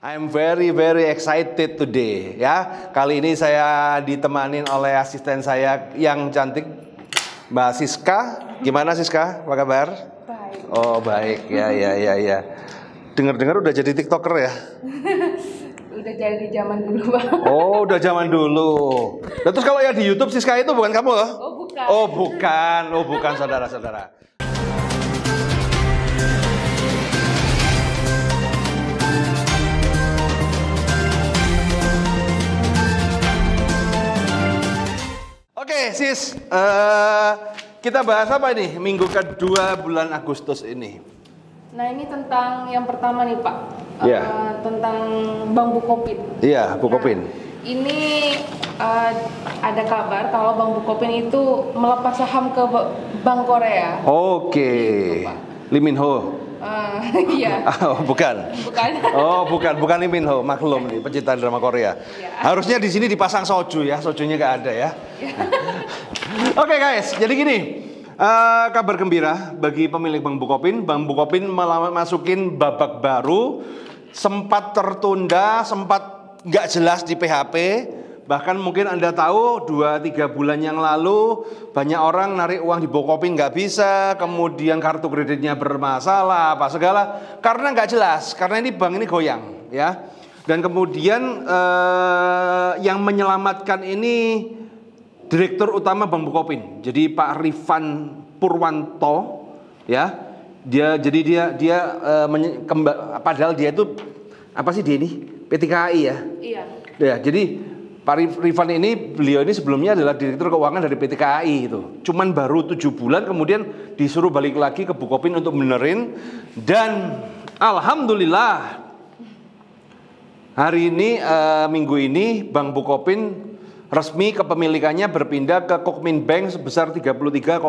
I'm very excited today ya. Kali ini saya ditemanin oleh asisten saya yang cantik, Mbak Siska. Gimana Siska? Apa kabar? Baik. Oh baik, ya. Dengar-dengar udah jadi TikToker ya? Udah jadi zaman dulu Bang. Oh udah zaman dulu. Nah, terus kalau ya di YouTube Siska itu bukan kamu loh? Oh bukan. Oh bukan saudara-saudara. Oke, sis, kita bahas apa ini minggu kedua bulan Agustus ini? Nah ini tentang yang pertama nih Pak, Iya. tentang Bank Bukopin. Iya, Bukopin. Nah, ini ada kabar kalau Bank Bukopin itu melepas saham ke Bank Korea. Oke, Gitu, Pak. Lee Min Ho. Iya. Oh, bukan. Bukan. Oh, bukan Lee Min Ho, maklum nih pencipta drama Korea. Iya. Harusnya di sini dipasang soju ya, sojunya nggak ada ya. Oke guys, jadi gini. Kabar gembira bagi pemilik Bank Bukopin. Bank Bukopin masukin babak baru, sempat tertunda, sempat nggak jelas di PHP. Bahkan mungkin Anda tahu 2-3 bulan yang lalu banyak orang narik uang di Bukopin nggak bisa, kemudian kartu kreditnya bermasalah, apa segala, karena nggak jelas, karena ini bank ini goyang, ya. Dan kemudian yang menyelamatkan ini Direktur Utama Bank Bukopin, jadi Pak Rifan Purwanto, ya. Padahal dia itu apa sih dia ini? PTKI ya. Iya. Ya, jadi Pak Rifan beliau ini sebelumnya adalah Direktur Keuangan dari PT KAI itu. Cuman baru 7 bulan kemudian disuruh balik lagi ke Bukopin untuk benerin. Dan alhamdulillah hari ini minggu ini Bank Bukopin resmi kepemilikannya berpindah ke Kukmin Bank sebesar 33,9%.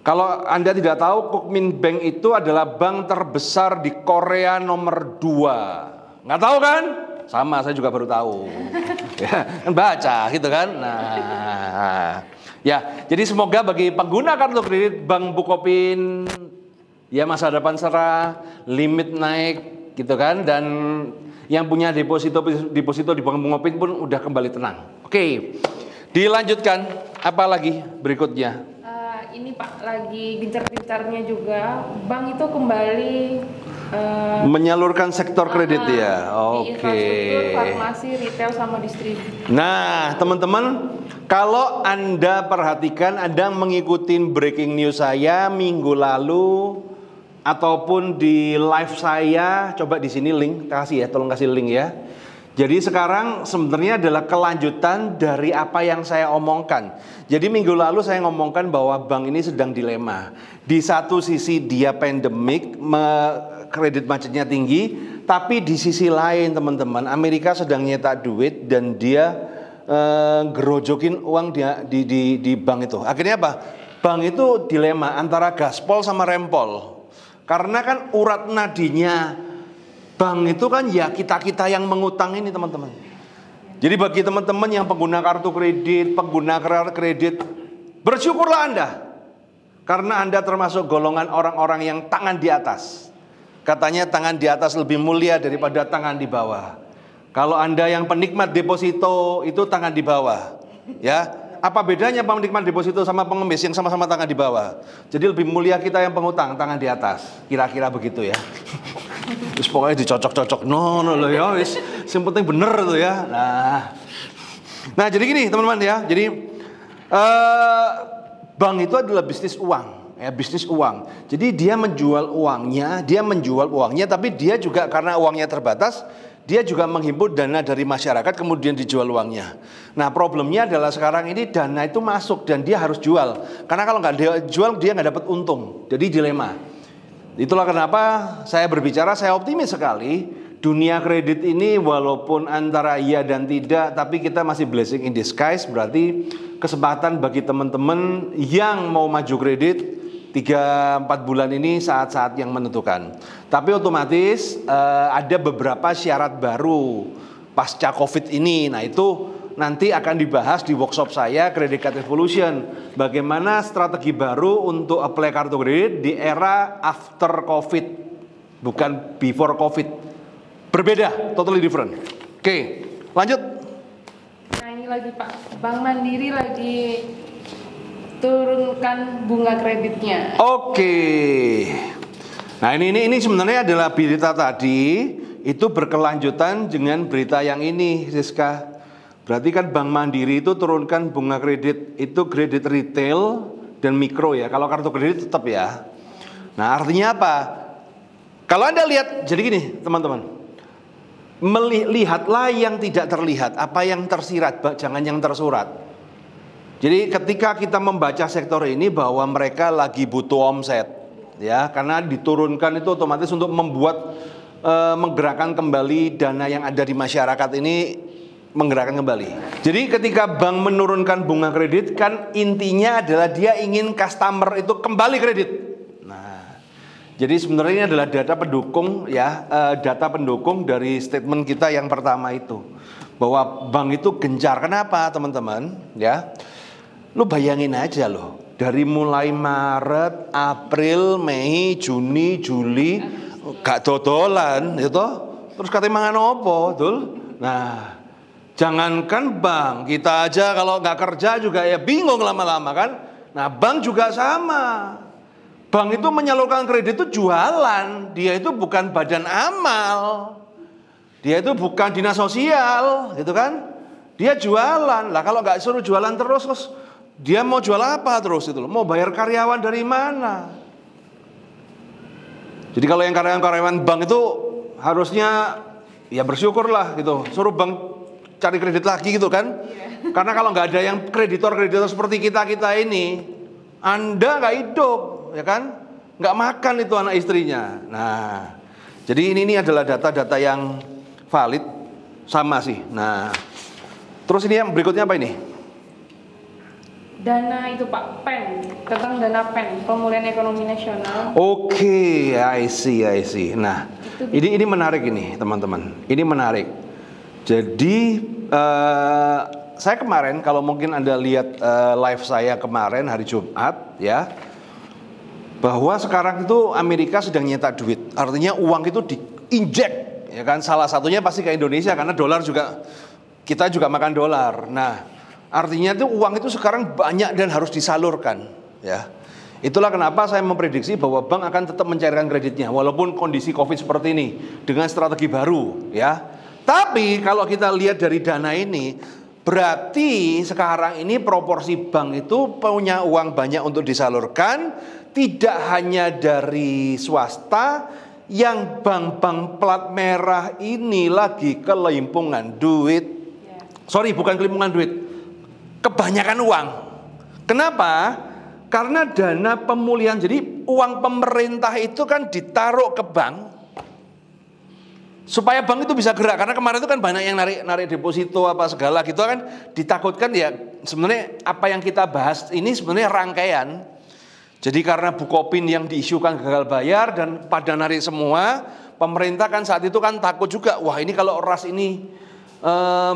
Kalau Anda tidak tahu, Kukmin Bank itu adalah bank terbesar di Korea nomor 2. Nggak tahu kan? Sama, saya juga baru tahu. Ya, kan baca gitu kan. Nah, ya, jadi semoga bagi pengguna kartu kredit Bank Bukopin ya masa depan cerah, limit naik gitu kan, dan yang punya deposito di Bank Bukopin pun udah kembali tenang. Oke. Dilanjutkan apa lagi berikutnya? Ini Pak lagi gencar-gencarnya juga bank itu kembali menyalurkan sektor kredit ya. Di Oke. infrastruktur, farmasi, retail sama distribusi. Nah, teman-teman, kalau Anda perhatikan, Anda mengikuti breaking news saya minggu lalu ataupun di live saya, coba di sini link, kasih ya, tolong kasih link ya. Jadi sekarang sebenarnya adalah kelanjutan dari apa yang saya omongkan. Jadi minggu lalu saya ngomongkan bahwa bank ini sedang dilema. Di satu sisi dia pandemik, kredit macetnya tinggi, tapi di sisi lain teman-teman, Amerika sedang nyetak duit dan dia gerojokin uang di bank itu. Akhirnya apa? Bank itu dilema antara gaspol sama rempol. Karena kan urat nadinya bank itu kan ya kita-kita yang mengutang ini teman-teman. Jadi bagi teman-teman yang pengguna kartu kredit, pengguna kredit, bersyukurlah Anda. Karena Anda termasuk golongan orang-orang yang tangan di atas. Katanya tangan di atas lebih mulia daripada tangan di bawah. Kalau Anda yang penikmat deposito itu tangan di bawah. Ya, apa bedanya penikmat deposito sama pengemis yang sama-sama tangan di bawah? Jadi lebih mulia kita yang pengutang tangan di atas. Kira-kira begitu ya. Terus pokoknya dicocok-cocok. No loh ya wis. Yang penting bener tuh ya. Nah jadi gini teman-teman ya. Jadi bank itu adalah bisnis uang. Ya, bisnis uang. Jadi dia menjual uangnya, tapi dia juga karena uangnya terbatas, dia juga menghimpun dana dari masyarakat kemudian dijual uangnya. Nah problemnya adalah sekarang ini dana itu masuk dan dia harus jual. Karena kalau nggak dia jual dia nggak dapat untung. Jadi dilema. Itulah kenapa saya berbicara, saya optimis sekali. Dunia kredit ini walaupun antara iya dan tidak, tapi kita masih blessing in disguise. Berarti kesempatan bagi teman-teman yang mau maju kredit 3-4 bulan ini saat-saat yang menentukan. Tapi otomatis ada beberapa syarat baru pasca COVID ini. Nah itu nanti akan dibahas di workshop saya Credit Card Revolution. Bagaimana strategi baru untuk apply kartu kredit di era after COVID, bukan before COVID. Berbeda, totally different. Oke, lanjut. Nah ini lagi Pak, Bank Mandiri lagi turunkan bunga kreditnya. Oke. Nah ini sebenarnya adalah berita tadi, itu berkelanjutan dengan berita yang ini, Siska. Berarti kan Bank Mandiri itu turunkan bunga kredit, itu kredit retail dan mikro ya. Kalau kartu kredit tetap ya. Nah artinya apa? Kalau Anda lihat, jadi gini teman-teman. Melihatlah yang tidak terlihat, apa yang tersirat, jangan yang tersurat. Jadi ketika kita membaca sektor ini bahwa mereka lagi butuh omset, ya, karena diturunkan itu otomatis untuk membuat menggerakkan kembali dana yang ada di masyarakat ini, menggerakkan kembali. Jadi ketika bank menurunkan bunga kredit, kan intinya adalah dia ingin customer itu kembali kredit. Jadi sebenarnya ini adalah data pendukung ya, data pendukung dari statement kita yang pertama itu, bahwa bank itu gencar. Kenapa teman-teman? Ya, lu bayangin aja loh, dari mulai Maret, April, Mei, Juni, Juli, gak dodolan, itu, terus katanya mangan opo, betul? Nah, jangankan bank, kita aja kalau nggak kerja juga ya bingung lama-lama kan? Nah, bank juga sama. Bank itu menyalurkan kredit itu jualan, dia itu bukan badan amal, dia itu bukan dinas sosial, gitu kan? Dia jualan. Lah kalau nggak suruh jualan terus dia mau jual apa terus itu loh? Mau bayar karyawan dari mana? Jadi kalau yang karyawan bank itu harusnya ya bersyukurlah gitu, suruh bank cari kredit lagi gitu kan? Karena kalau nggak ada yang kreditor seperti kita ini, Anda nggak hidup. Ya kan, nggak makan itu anak istrinya. Nah, jadi ini adalah data-data yang valid sama sih. Nah, terus ini yang berikutnya apa ini? Dana itu Pak, PEN, tentang dana PEN, pemulihan ekonomi nasional. Oke, I see. Nah, ini menarik ini teman-teman. Ini menarik. Jadi saya kemarin, kalau mungkin Anda lihat live saya kemarin hari Jumat ya, bahwa sekarang itu Amerika sedang nyetak duit, artinya uang itu diinjek, ya kan? Salah satunya pasti ke Indonesia karena dolar juga, kita juga makan dolar. Nah, artinya itu uang itu sekarang banyak dan harus disalurkan, ya. Itulah kenapa saya memprediksi bahwa bank akan tetap mencairkan kreditnya walaupun kondisi Covid seperti ini dengan strategi baru, ya. Tapi kalau kita lihat dari dana ini, berarti sekarang ini proporsi bank itu punya uang banyak untuk disalurkan. Tidak hanya dari swasta, yang bank-bank plat merah ini lagi kelimpungan duit. Sorry, bukan kelimpungan duit, kebanyakan uang. Kenapa? Karena dana pemulihan, jadi uang pemerintah itu kan ditaruh ke bank supaya bank itu bisa gerak. Karena kemarin itu kan banyak yang narik deposito apa segala gitu kan, ditakutkan ya. Sebenarnya apa yang kita bahas ini sebenarnya rangkaian. Jadi karena Bukopin yang diisukan gagal bayar dan pada narik semua, pemerintah kan saat itu kan takut juga, wah ini kalau ras ini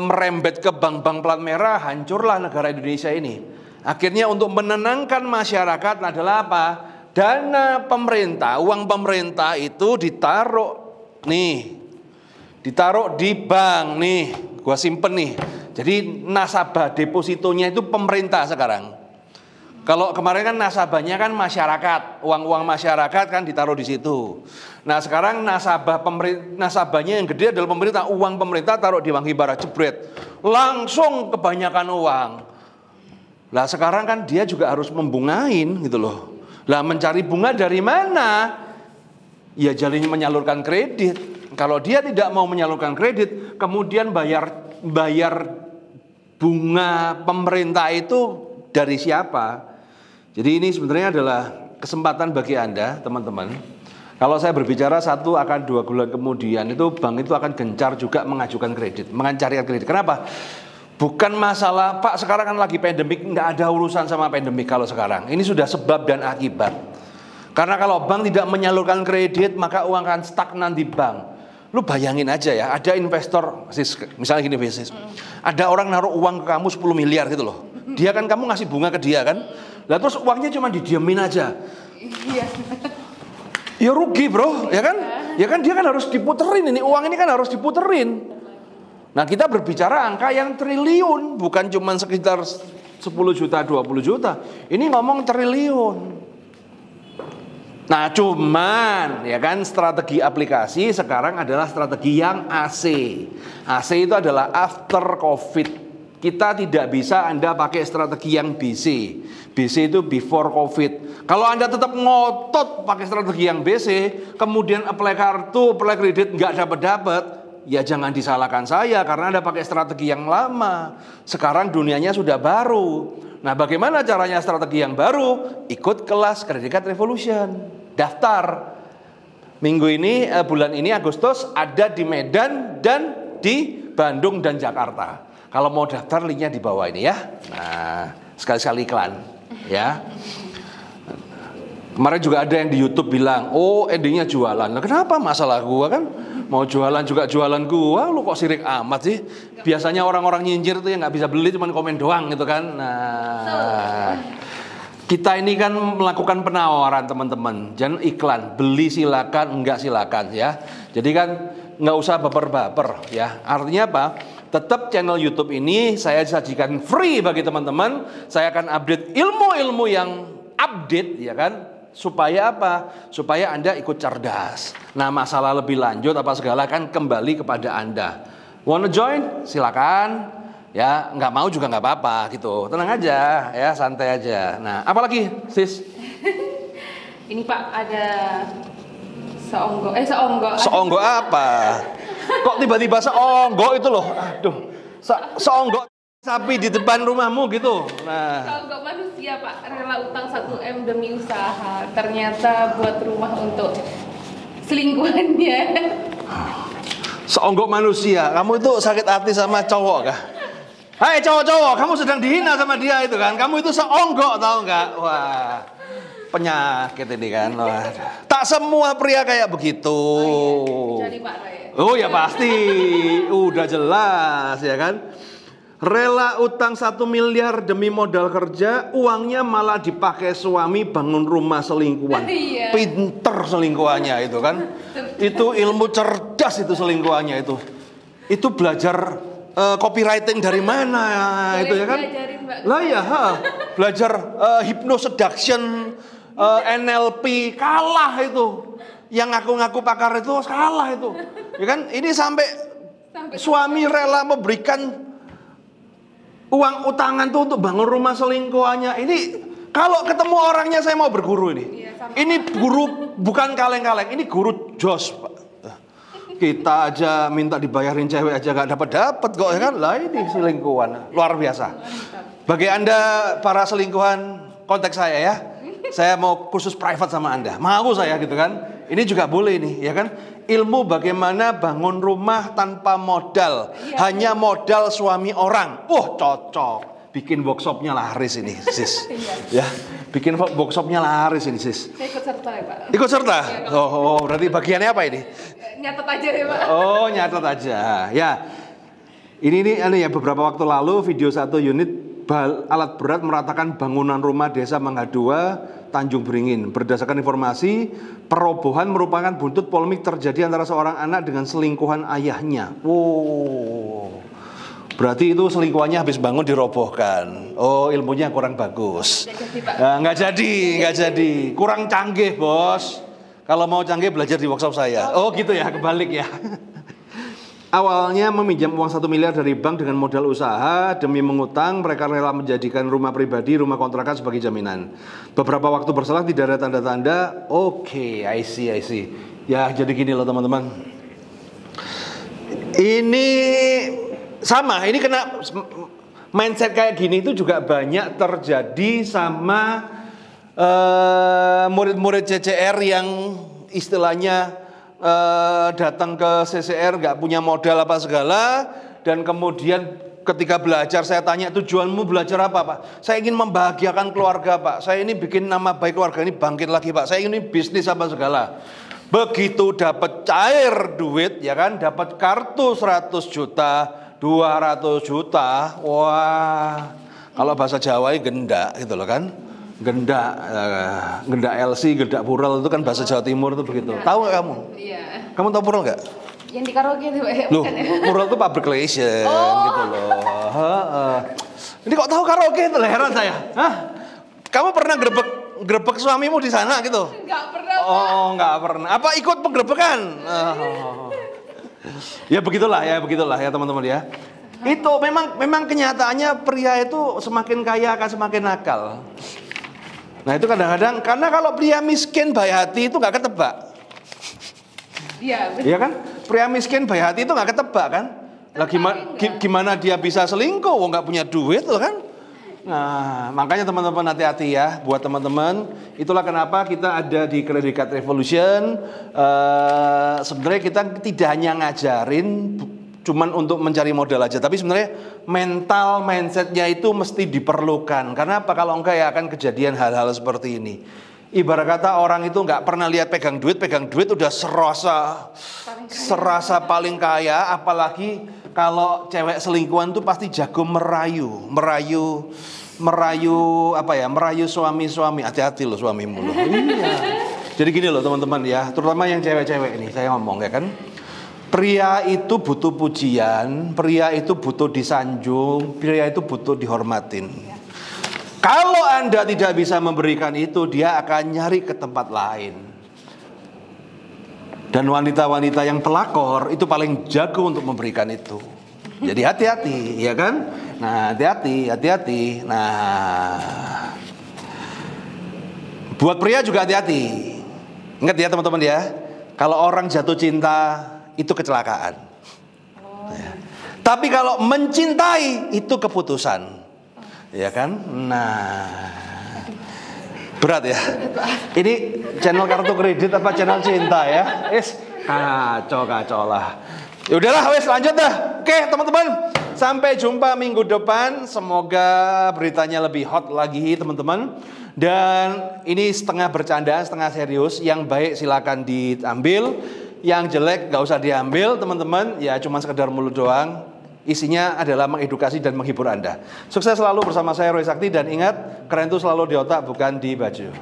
merembet ke bank-bank plat merah, hancurlah negara Indonesia ini. Akhirnya untuk menenangkan masyarakat adalah apa? Dana pemerintah, uang pemerintah itu ditaruh di bank nih, gua simpen nih. Jadi nasabah depositonya itu pemerintah sekarang. Kalau kemarin kan nasabahnya kan masyarakat, uang-uang masyarakat kan ditaruh di situ. Nah sekarang nasabahnya yang gede adalah pemerintah, uang pemerintah taruh di bank himbara, jebret, langsung kebanyakan uang. Lah sekarang kan dia juga harus membungain gitu loh. Lah mencari bunga dari mana? Ya jalannya menyalurkan kredit. Kalau dia tidak mau menyalurkan kredit, kemudian bayar bunga pemerintah itu dari siapa? Jadi ini sebenarnya adalah kesempatan bagi Anda, teman-teman. Kalau saya berbicara 1 akan 2 bulan kemudian itu bank itu akan gencar juga mengajukan kredit, mencarikan kredit. Kenapa? Bukan masalah, Pak sekarang kan lagi pandemik, nggak ada urusan sama pandemik kalau sekarang. Ini sudah sebab dan akibat. Karena kalau bank tidak menyalurkan kredit, maka uang akan stagnan di bank. Lu bayangin aja ya, ada investor, misalnya gini bisnis, ada orang naruh uang ke kamu 10 miliar gitu loh. Dia kan kamu ngasih bunga ke dia kan, lah terus uangnya cuma didiamin aja. Iya. Ya rugi bro, ya kan? Ya kan dia kan harus diputerin, ini uang ini kan harus diputerin. Nah kita berbicara angka yang triliun, bukan cuma sekitar 10 juta, 20 juta. Ini ngomong triliun. Nah cuman ya kan strategi aplikasi sekarang adalah strategi yang AC. AC itu adalah after COVID. Kita tidak bisa Anda pakai strategi yang BC. BC itu before COVID. Kalau Anda tetap ngotot pakai strategi yang BC, kemudian apply kartu, apply kredit nggak dapat-dapat, ya jangan disalahkan saya karena Anda pakai strategi yang lama. Sekarang dunianya sudah baru. Nah bagaimana caranya strategi yang baru? Ikut kelas Credit Card Revolution. Daftar. Minggu ini, bulan ini Agustus ada di Medan dan di Bandung dan Jakarta. Kalau mau daftar linknya di bawah ini ya. Nah sekali-sekali iklan ya. Kemarin juga ada yang di YouTube bilang, oh endingnya jualan. Nah kenapa masalah gua kan? Mau jualan juga jualan gua, lu kok sirik amat sih? Biasanya orang-orang nyinyir tuh yang nggak bisa beli cuma komen doang gitu kan. Nah, kita ini kan melakukan penawaran teman-teman. Jangan iklan, beli silakan, enggak silakan ya. Jadi kan nggak usah baper-baper ya. Artinya apa? Tetap channel YouTube ini saya sajikan free bagi teman-teman. Saya akan update ilmu-ilmu yang update ya kan. Supaya apa? Supaya Anda ikut cerdas. Nah masalah lebih lanjut apa segala kan kembali kepada Anda. Wanna join? Silakan. Ya nggak mau juga nggak apa-apa gitu. Tenang aja ya, santai aja. Nah apalagi sis? Ini Pak ada seonggo. Seonggo apa? Kok tiba-tiba seonggo itu loh? Aduh, seonggo sapi di depan rumahmu gitu. Nah. Seonggok manusia Pak, rela utang 1M demi usaha. Ternyata buat rumah untuk selingkuhannya. Seonggok manusia, kamu itu sakit hati sama cowok kah? Hai cowok-cowok, kamu sedang dihina sama dia itu kan? Kamu itu seonggok tahu nggak? Wah, penyakit ini kan. Wah. Tak semua pria kayak begitu. Oh, iya. Jadi Pak Ray. Oh ya pasti, udah jelas ya kan. Rela utang 1 miliar demi modal kerja, uangnya malah dipakai suami bangun rumah selingkuhan. Iya. Pinter selingkuhannya itu kan. Itu ilmu cerdas itu selingkuhannya itu. Itu belajar copywriting dari mana Boleh itu ya kan? Lah ya, belajar hypnoseduction, NLP kalah itu. Yang ngaku-ngaku pakar itu kalah itu. Ya kan? Ini sampai suami rela memberikan uang utangan tuh untuk bangun rumah selingkuhannya. Ini kalau ketemu orangnya saya mau berguru ini. Iya, ini guru bukan kaleng-kaleng, ini guru jos Pak. Kita aja minta dibayarin cewek aja gak dapat kok ya kan. Lah ini selingkuhan luar biasa. Bagi Anda para selingkuhan kontak saya ya. Saya mau kursus private sama Anda. Mau saya gitu kan. Ini juga boleh nih ya kan. Ilmu bagaimana bangun rumah tanpa modal. Iya. Hanya modal suami orang. Cocok. Bikin workshopnya laris ini sis. Iya. Ya, bikin workshopnya laris ini sis. Saya ikut serta ya Pak. Ikut serta? Iya, Oh, berarti bagiannya apa ini? Nyatet aja ya Pak. Oh, nyatet aja. Ya. Ini ya beberapa waktu lalu video 1 unit alat berat meratakan bangunan rumah desa Mangga 2, Tanjung Beringin. Berdasarkan informasi, perobohan merupakan buntut polemik terjadi antara seorang anak dengan selingkuhan ayahnya. Wow. Berarti itu selingkuhannya habis bangun dirobohkan. Oh, ilmunya kurang bagus. Nggak jadi. Kurang canggih, bos. Kalau mau canggih belajar di workshop saya. Oh gitu ya, kebalik ya. Awalnya meminjam uang 1 miliar dari bank dengan modal usaha. Demi mengutang, mereka rela menjadikan rumah pribadi, rumah kontrakan sebagai jaminan. Beberapa waktu berselang tidak ada tanda-tanda. Oke, I see. Ya, jadi gini loh teman-teman. Ini sama, ini kena mindset kayak gini itu juga banyak terjadi sama murid-murid CCR yang istilahnya datang ke CCR nggak punya modal apa segala, dan kemudian ketika belajar saya tanya tujuanmu belajar apa Pak? Saya ingin membahagiakan keluarga Pak, saya ini bikin nama baik keluarga ini bangkit lagi Pak, saya ini bisnis apa segala. Begitu dapat cair duit ya kan, dapat kartu 100 juta, 200 juta, wah kalau bahasa Jawa gendak gitu loh kan. Gendak LC, gendak Bural itu kan bahasa Jawa Timur itu begitu. Tahu nggak kamu? Iya. Kamu tahu Purl nggak? Yang di karaoke itu Pak. Loh, Bukan ya? Purl itu public relation Oh. gitu loh. Heeh. Ini kok tahu karaoke itu, heran saya. Hah? Kamu pernah grebek suamimu di sana gitu? Enggak pernah. Pak. Oh, nggak pernah. Apa ikut penggerebekan? Ya begitulah ya teman-teman ya. Itu memang kenyataannya pria itu semakin kaya akan semakin nakal. Nah itu kadang-kadang karena kalau pria miskin baik hati itu nggak ketebak. Iya, betul. Iya kan? Pria miskin baik hati itu nggak ketebak kan? Lah gimana dia bisa selingkuh? Wong nggak punya duit loh kan? Nah, makanya teman-teman hati-hati ya, buat teman-teman. Itulah kenapa kita ada di Credit Card Revolution. Sebenarnya kita tidak hanya ngajarin, cuman untuk mencari modal aja. Tapi sebenarnya mindsetnya itu mesti diperlukan. Karena apa? Kalau enggak ya akan kejadian hal-hal seperti ini. Ibarat kata orang itu nggak pernah lihat pegang duit udah serasa paling kaya. Apalagi kalau cewek selingkuhan tuh pasti jago merayu suami. Hati-hati loh suamimu loh. Iya. Jadi gini loh teman-teman ya, terutama yang cewek-cewek ini saya ngomong ya kan. Pria itu butuh pujian, pria itu butuh disanjung, pria itu butuh dihormatin. Kalau Anda tidak bisa memberikan itu, dia akan nyari ke tempat lain. Dan wanita-wanita yang pelakor itu paling jago untuk memberikan itu. Jadi hati-hati, ya kan? Nah, hati-hati. Nah, buat pria juga hati-hati. Ingat ya teman-teman ya, kalau orang jatuh cinta itu kecelakaan. Tapi kalau mencintai itu keputusan. Ya kan? Nah, berat ya. Ini channel kartu kredit apa channel cinta ya? Kacau lah. Ya udahlah, wes lanjut dah. Oke, teman-teman. Sampai jumpa minggu depan. Semoga beritanya lebih hot lagi, teman-teman. Dan ini setengah bercandaan, setengah serius. Yang baik silakan diambil. Yang jelek nggak usah diambil, teman-teman. Ya cuma sekedar mulut doang. Isinya adalah mengedukasi dan menghibur Anda. Sukses selalu bersama saya Roy Sakti, dan ingat, keren itu selalu di otak bukan di baju.